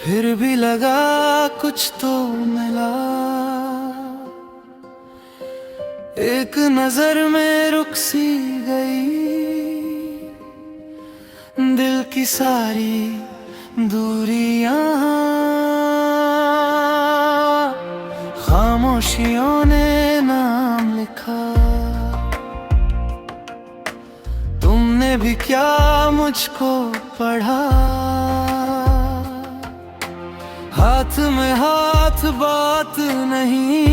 फिर भी लगा कुछ तो मिला। एक नजर में रुक सी गई दिल की सारी दूरियां। खामोशियों ने नाम लिखा। तुमने भी क्या मुझको पढ़ा। हाथ में हाथ बात नहीं,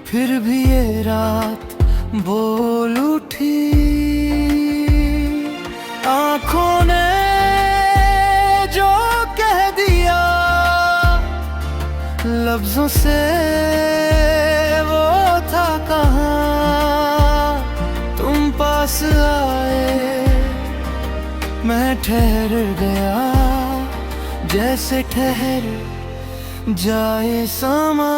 फिर भी ये रात बोल उठी। आँखों ने जो कह दिया लफ्जों से वो था कहाँ। तुम पास आए मैं ठहर गया, जैसे ठहर जाए समा।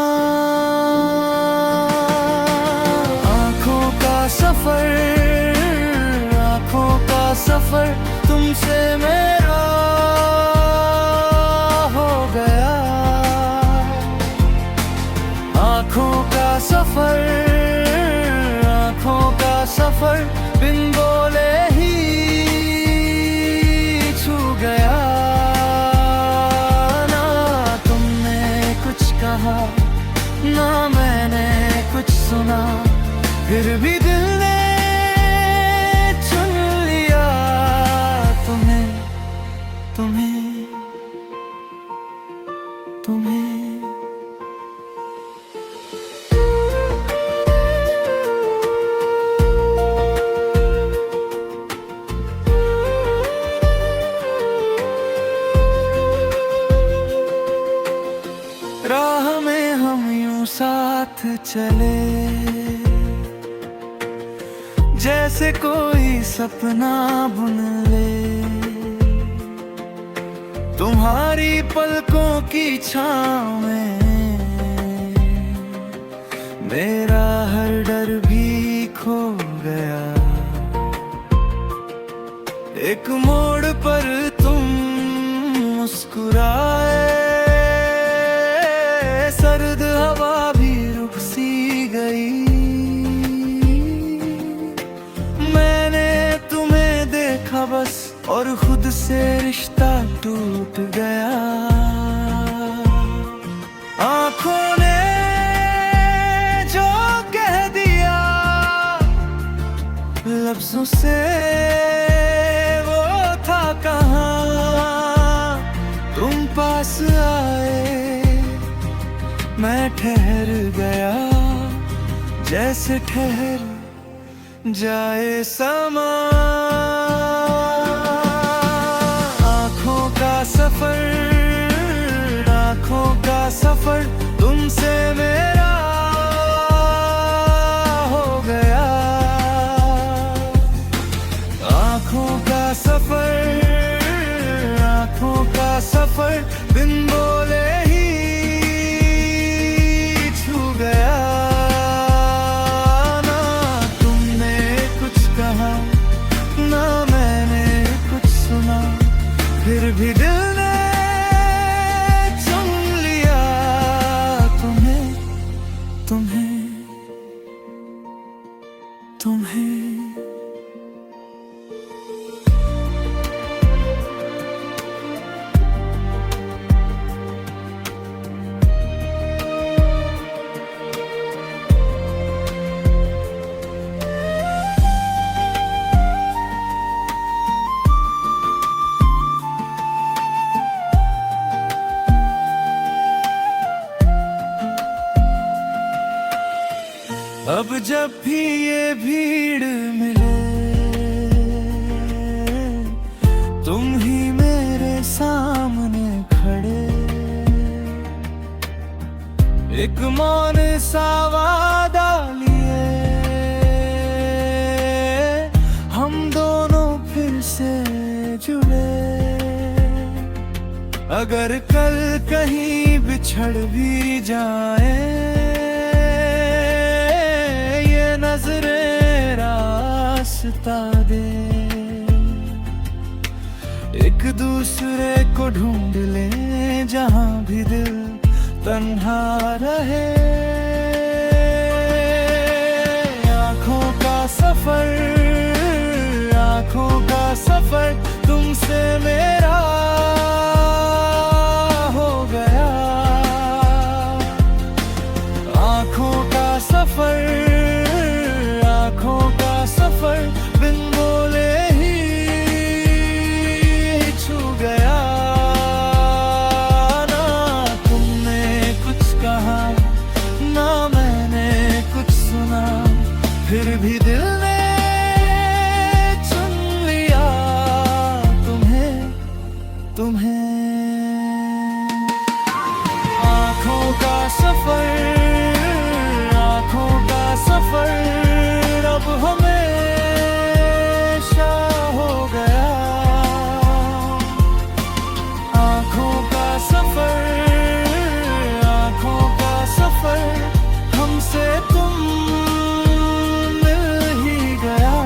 आँखों का सफर, आँखों का सफर तुमसे मेरा हो गया। आँखों का सफर, आँखों का सफर बिन बोले ही छू गया। ना मैंने कुछ सुना, फिर भी दिल ने चुन लिया तुम्हें, तुम्हें, तुम्हें। राह में हम यूं साथ चले, जैसे कोई सपना बुन ले। तुम्हारी पलकों की छाँव में मेरा हर डर भी खो गया। एक मोड़ पर तुम मुस्कुराए, सर्द हवा भी रुक सी गई। मैंने तुम्हें देखा बस और खुद से रिश्ता टूट गया। आँखों ने जो कह दिया लफ्जों से वो था कहाँ। तुम पास आए मैं ठहर गया, जैसे ठहर जाए समा। आँखों का सफर, आँखों का सफर तुमसे मेरा हो गया। आँखों का सफर, आँखों का सफर बिन बोले ही फिर भी दिल ने चुन लिया तुम्हें, तुम्हें, तुम्हें। अब जब भी ये भीड़ मिले तुम ही मेरे सामने खड़े। एक मौन सा वादा लिए हम दोनों फिर से जुड़े। अगर कल कहीं बिछड़ भी जाए नजरें रास्ता दे। एक दूसरे को ढूंढ ले जहां भी दिल तन्हा रहे। आँखों का सफर, आँखों का सफर तुमसे मेरा हो गया। आँखों का सफर, आँखों का सफर बिन बोले ही छू गया। ना तुमने कुछ कहा, ना मैंने कुछ सुना, फिर भी दिल ने चुन लिया तुम्हें, तुम्हें। आँखों का सफर, आँखों का सफर अब हमेशा हो गया। आँखों का सफर, आँखों का सफर हमसे तुम मिल ही गया।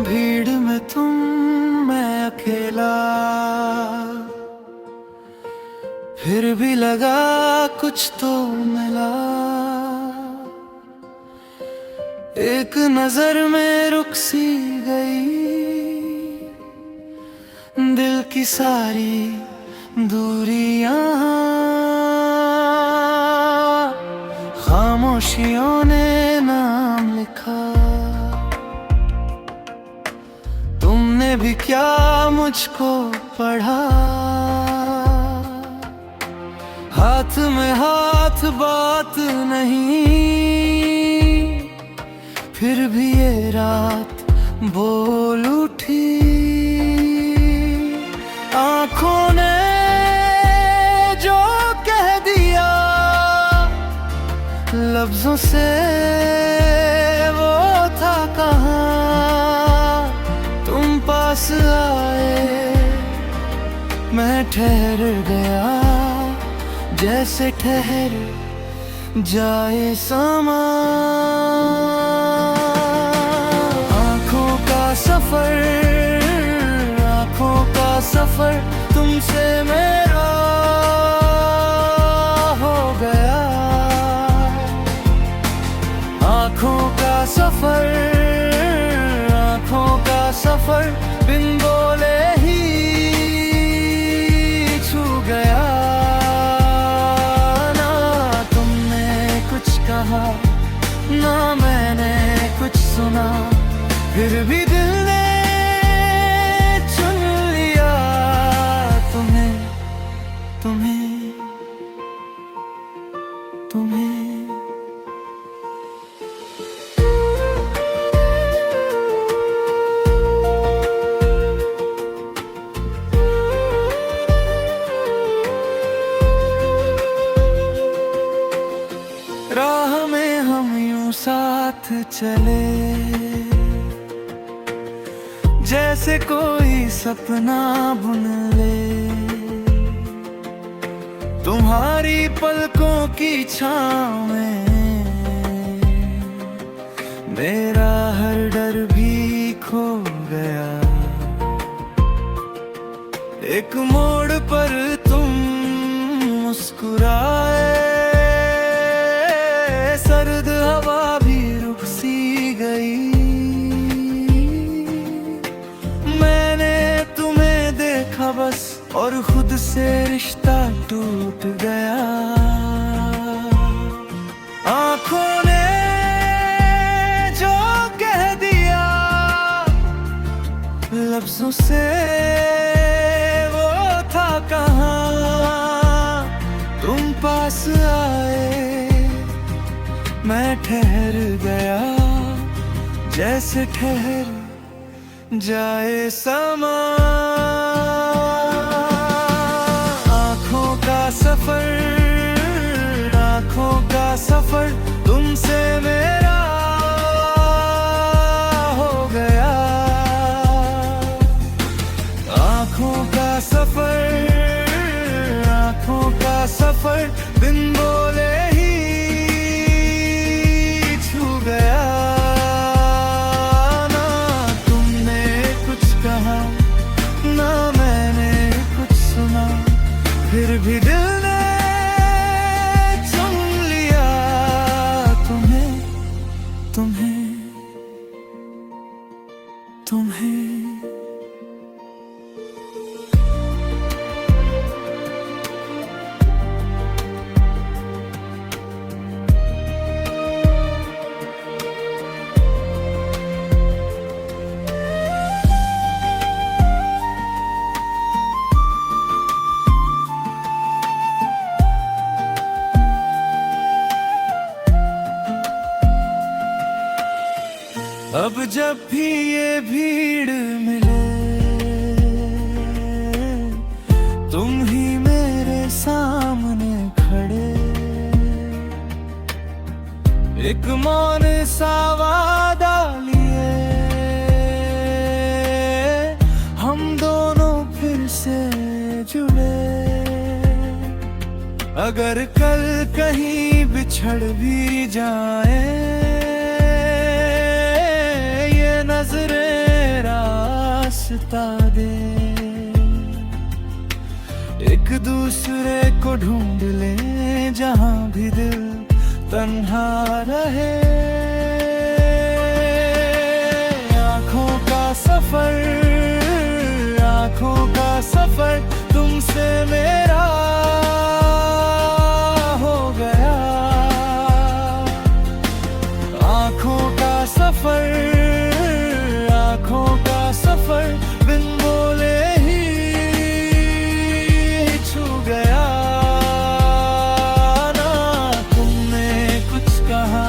भीड़ में तुम, मैं अकेला, फिर भी लगा कुछ तो मिला। एक नजर में रुक सी गई दिल की सारी दूरियां। खामोशियों ने नाम लिखा, तुमने भी क्या मुझको पढ़ा। हाथ में हाथ बात नहीं, फिर भी ये रात बोल उठी। आँखों ने जो कह दिया लफ्जों से वो था कहाँ। तुम पास आए, मैं ठहर गया, जैसे ठहर जाए समा। आँखों का सफर, आँखों का सफर तुमसे मेरा हो गया। आँखों का सफर, आँखों का सफर बिन बोले ही छू गया। ना तुमने कुछ कहा, ना मैंने कुछ सुना, फिर भी दिल ने चुन लिया तुम्हें, तुम्हें, तुम्हें। राह में हम यूं साथ चले, जैसे कोई सपना बुन ले। तुम्हारी पलकों की छाँव में मेरा हर डर भी खो गया। एक मोड़ पर तुम मुस्कुराए, सर्द हवा भी रुक सी गई। मैंने तुम्हें देखा बस और खुद से रिश्ता टूट गया। आँखों ने जो कह दिया लफ्जों से वो था कहाँ। तुम पास आए, मैं ठहर गया जैसे ठहर जाए समा। आँखों का सफर, आँखों का सफर तुमसे मेरा हो गया। आँखों का सफर, आँखों का सफर बिन बोले ही छू गया। ना तुमने कुछ कहा, ना मैंने कुछ सुना, फिर भी दिल ने चुन लिया तुम्हें, तुम्हें, तुम्हें। अब जब भी ये भीड़ मिले, तुम ही मेरे सामने खड़े। एक मौन सा वादा लिए हम दोनों फिर से जुड़े। अगर कल कहीं बिछड़ भी जाए, नजरें रास्ता दे। एक दूसरे को ढूंढ ले जहां भी दिल तन्हा रहे। आँखों का सफर, आँखों का सफर तुमसे मेरा हो गया। आँखों का सफर, आँखों का सफर बिन बोले ही छू गया। ना तुमने कुछ कहा,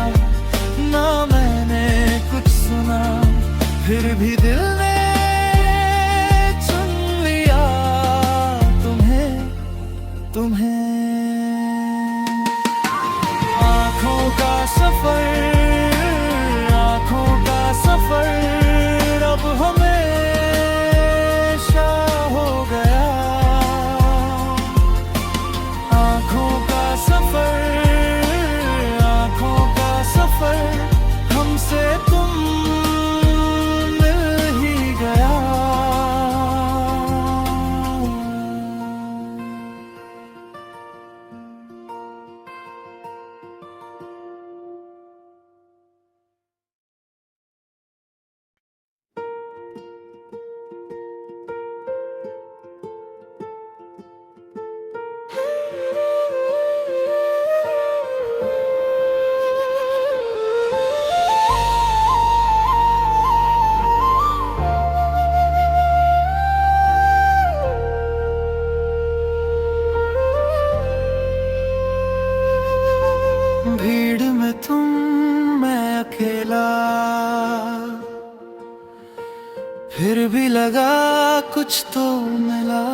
ना मैंने कुछ सुना, फिर भी दिल ने चुन लिया तुम्हें, तुम्हें। आँखों का सफर, आँखों का सफर अब हमेशा हो गया। आँखों का सफर, आँखों का सफर हमसे तुम मिल ही गया। भीड़ में तुम, मैं अकेला, फिर भी लगा कुछ तो मिला।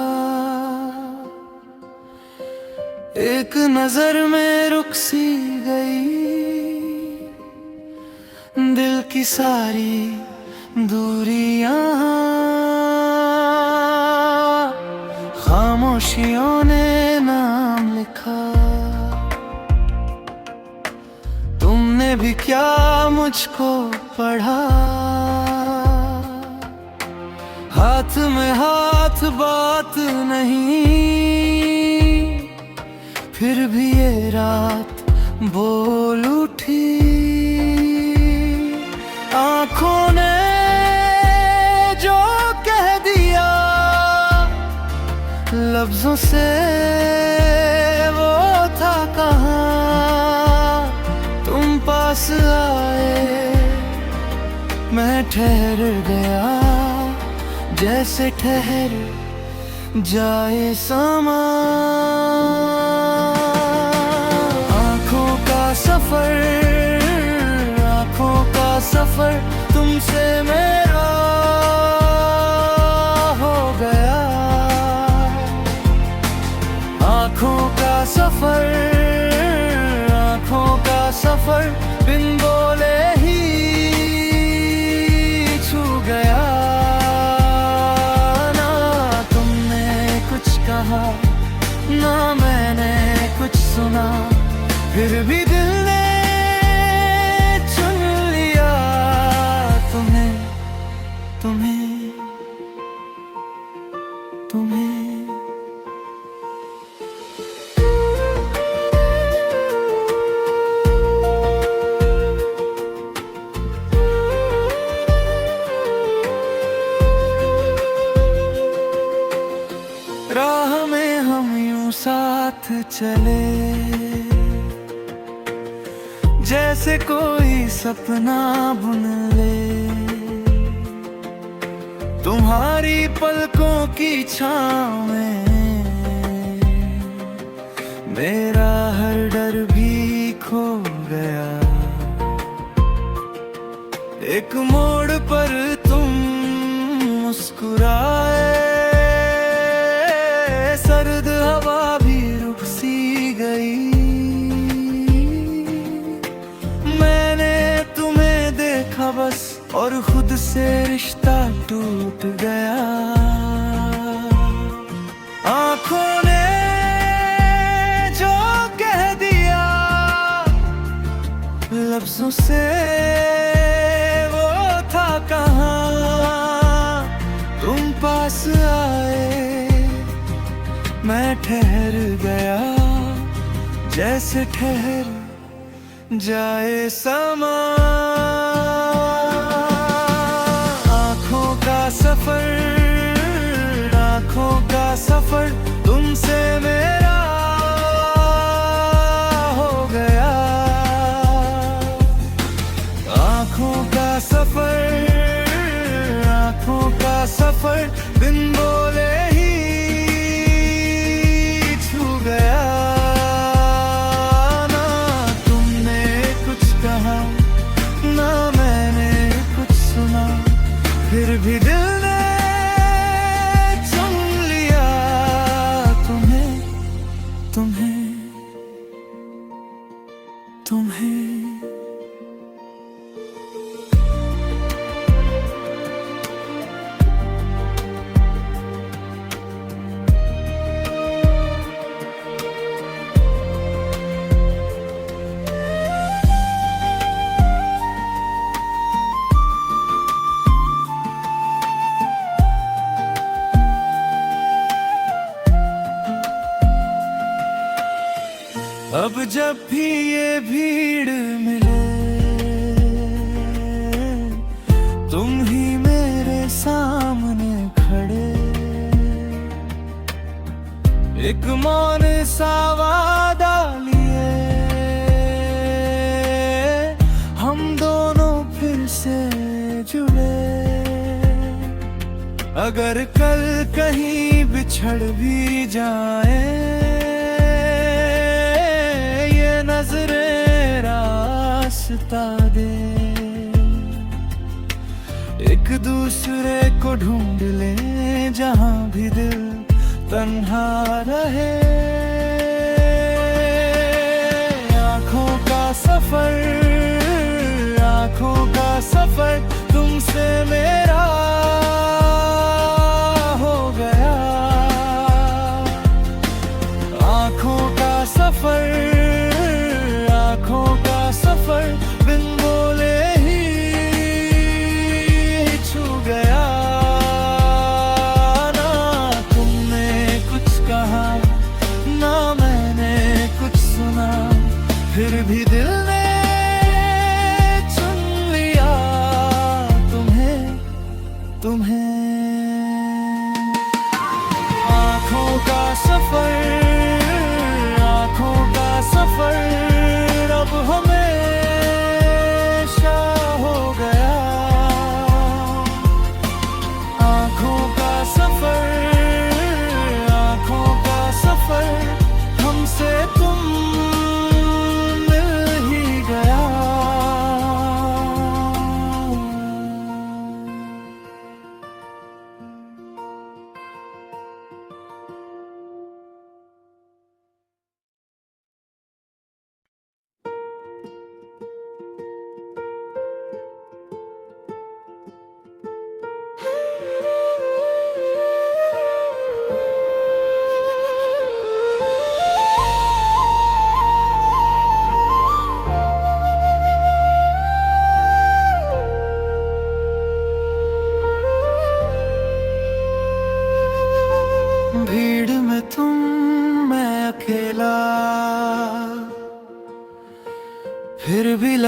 एक नजर में रुक सी गई दिल की सारी दूरियां। खामोशियों ने नाम लिखा, तुमने भी क्या मुझको पढ़ा। हाथ में हाथ बात नहीं, फिर भी ये रात बोल उठी। आँखों ने जो कह दिया लफ्जों से वो था कहाँ। तुम पास आए, मैं ठहर गया जैसे ठहर जाए समा। आँखों का सफर, सफर तुमसे मेरा हो गया। आँखों का सफर, आँखों का सफर बिन बोले ही छू गया। ना तुमने कुछ कहा ना मैंने कुछ सुना, फिर भी दिल ने चुन लिया तुम्हें, तुम्हें, तुम्हें। राह में हम यूं साथ चले, जैसे कोई सपना बुन ले। तुम्हारी पलकों की छाँव में मेरा हर डर भी खो गया। एक मोड़ पर तुम मुस्कुराए, सर्द हवा भी रुक सी गई। मैंने तुम्हें देखा बस और खुद से रिश्ता टूट गया। आँखों ने जो कह दिया लफ्जों से वो था कहाँ। तुम पास आए मैं ठहर गया, जैसे ठहर जाए समा। आँखों का सफर, आँखों का सफर तुमसे मेरा हो गया। आँखों का सफर, आँखों का सफर बिन बोले ही छू गया। ना तुमने कुछ कहा ना मैंने कुछ सुना, फिर भी दिल ने चुन लिया तुम्हें, तुम्हें, तुम्हें। अब जब भी ये भीड़ मिले, तुम ही मेरे सामने खड़े। एक मौन सा वादा लिए हम दोनों फिर से जुड़े। अगर कल कहीं बिछड़ भी जाए, नजरें रास्ता दे। एक दूसरे को ढूंढ ले जहां भी दिल तन्हा रहे। आँखों का सफर, आँखों का सफर तुमसे मेरा हो गया। आँखों का सफर, आँखों का सफर बिन बोले ही छू गया। ना तुमने कुछ कहा ना मैंने कुछ सुना, फिर भी दिल ने चुन लिया तुम्हें,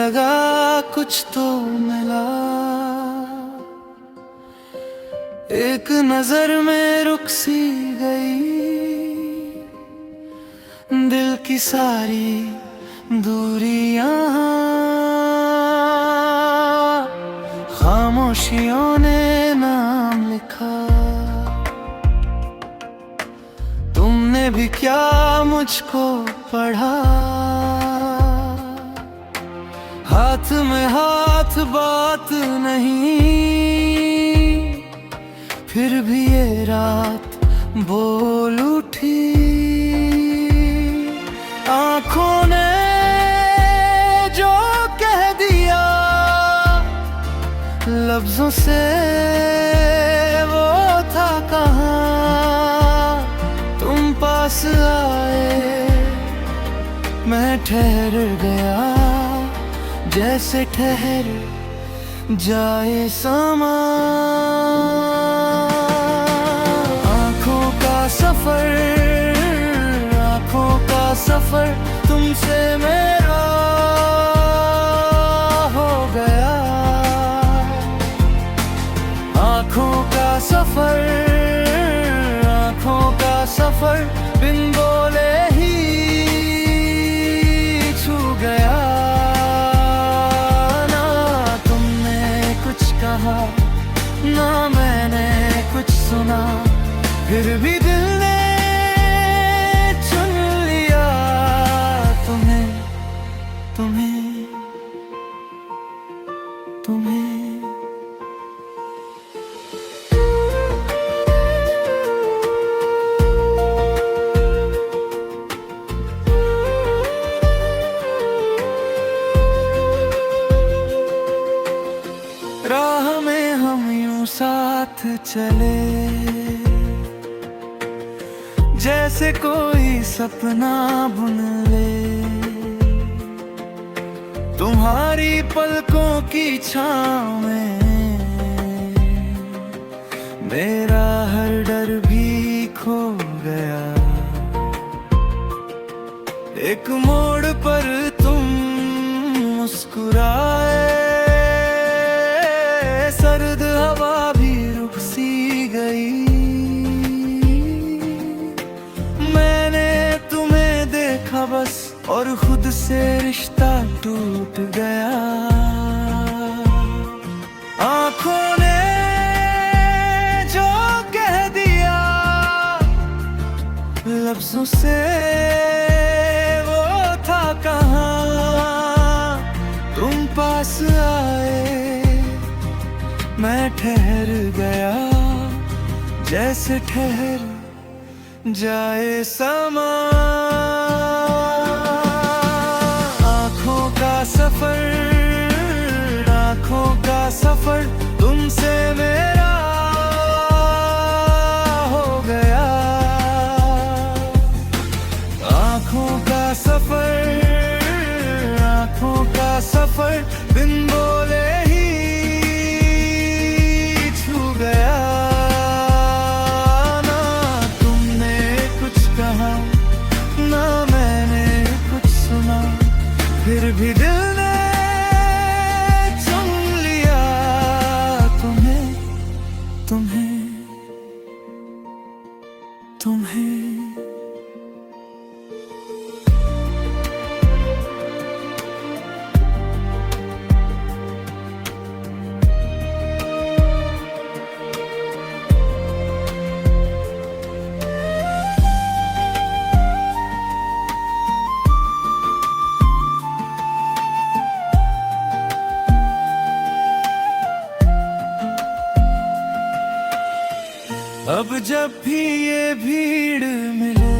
लगा कुछ तो मिला, एक नजर में रुक सी गई दिल की सारी दूरियां। खामोशियों ने नाम लिखा, तुमने भी क्या मुझको पढ़ा। हाथ में हाथ बात नहीं, फिर भी ये रात बोल उठी। आँखों ने जो कह दिया, लफ्जों से वो था कहाँ। तुम पास आए, मैं ठहर गया, जैसे ठहर जाए समा। आँखों का सफर, आँखों का सफर तुमसे मेरा हो गया। आँखों का सफर, आँखों का सफर बिन बोले ही छू गया। ना मैंने कुछ सुना, फिर भी दिल ने चुन लिया तुम्हें, तुम्हें, तुम्हें। राह में हम यूं साथ चले, जैसे कोई सपना बुन ले। तुम्हारी पलकों की छाँव में मेरा हर डर भी खो गया। एक मोड़ पर तुम मुस्कुराए, सर्द हवा भी रुक सी गई। मैंने तुम्हें देखा बस, और खुद से रिश्ता टूट गया। आँखों ने जो कह दिया, लफ्जों से वो था कहाँ। तुम पास आए, मैं ठहर गया, जैसे ठहर जाए समा। आँखों का सफर, आँखों का सफर तुमसे मेरा हो गया। आँखों का सफर, आँखों का सफर बिन बोले ही छू गया। ना तुमने कुछ कहा, ना मैंने कुछ सुना, फिर भी दिल ने चुन लिया तुम्हें, तुम्हें, तुम्हें। अब जब भी ये भीड़ मिले,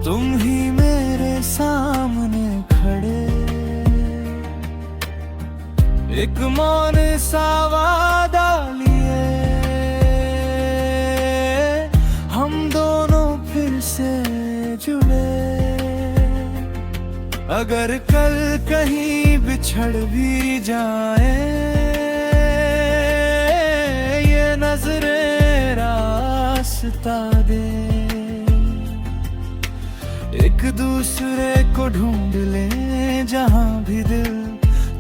तुम ही मेरे सामने खड़े। एक मौन सा वादा लिए, हम दोनों फिर से जुड़े। अगर कल कहीं बिछड़ भी जाए, नजरें रास्ता दे। एक दूसरे को ढूंढ ले जहां भी दिल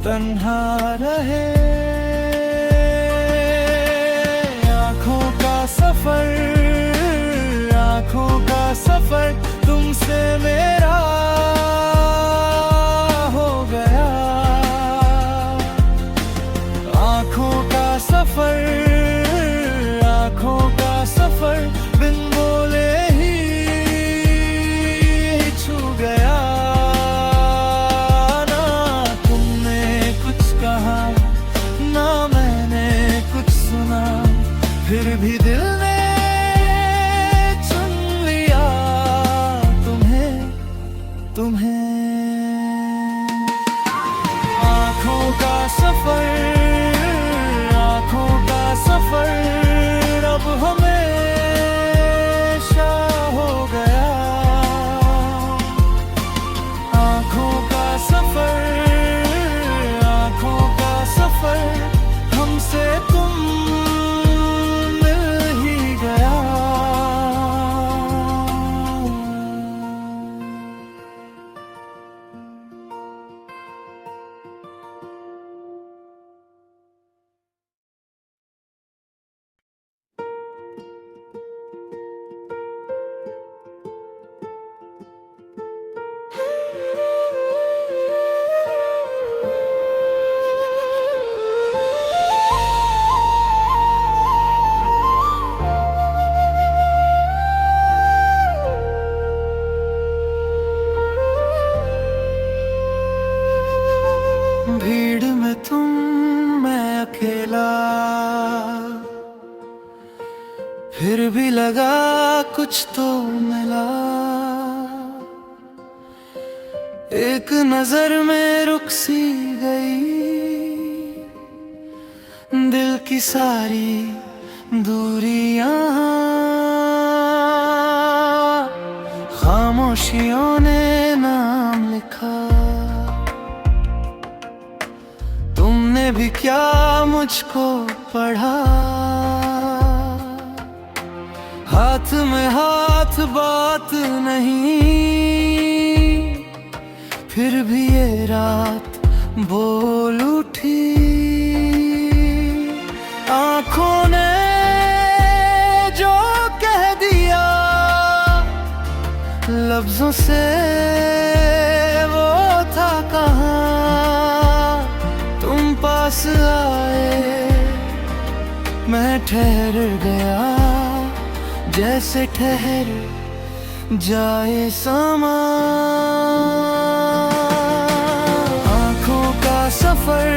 तन्हा रहे। आँखों का सफर, आँखों का सफर तुमसे मेरा हो गया। आँखों का सफर, आँखों का सफर बिन बोले ही छू गया। ना तुमने कुछ कहा, ना मैंने कुछ सुना, फिर भी दिल ने चुन लिया तुम्हें, तुम्हें। आँखों का सफर, आँखों का सफर अब हमेशा हो गया। आँखों का सफर, आँखों का सफर हमसे तुम मिल ही गया। भीड़ में तुम, मैं अकेला, फिर भी लगा कुछ तो मिला। एक नजर में रुक सी गई दिल की सारी दूरियां। खामोशियों ने नाम लिखा, तुमने भी क्या मुझको पढ़ा। हाथ में हाथ बात नहीं, फिर भी ये रात बोल उठी। आँखों ने जो कह दिया लफ्जों से वो था कहाँ। तुम पास आए, मैं ठहर गया, जैसे ठहर जाए समा। आँखों का सफर,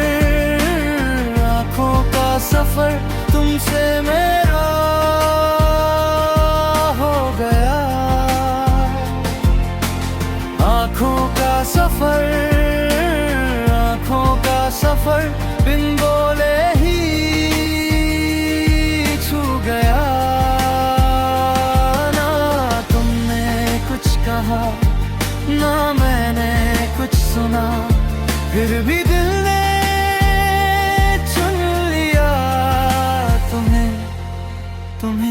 आँखों का सफर तुमसे मेरा हो गया। आँखों का सफर, आँखों का सफर बिन बोले ही छू गया। ना तुमने कुछ कहा, ना मैंने कुछ सुना, फिर भी दिल ने चुन लिया तुम्हें, तुम्हें।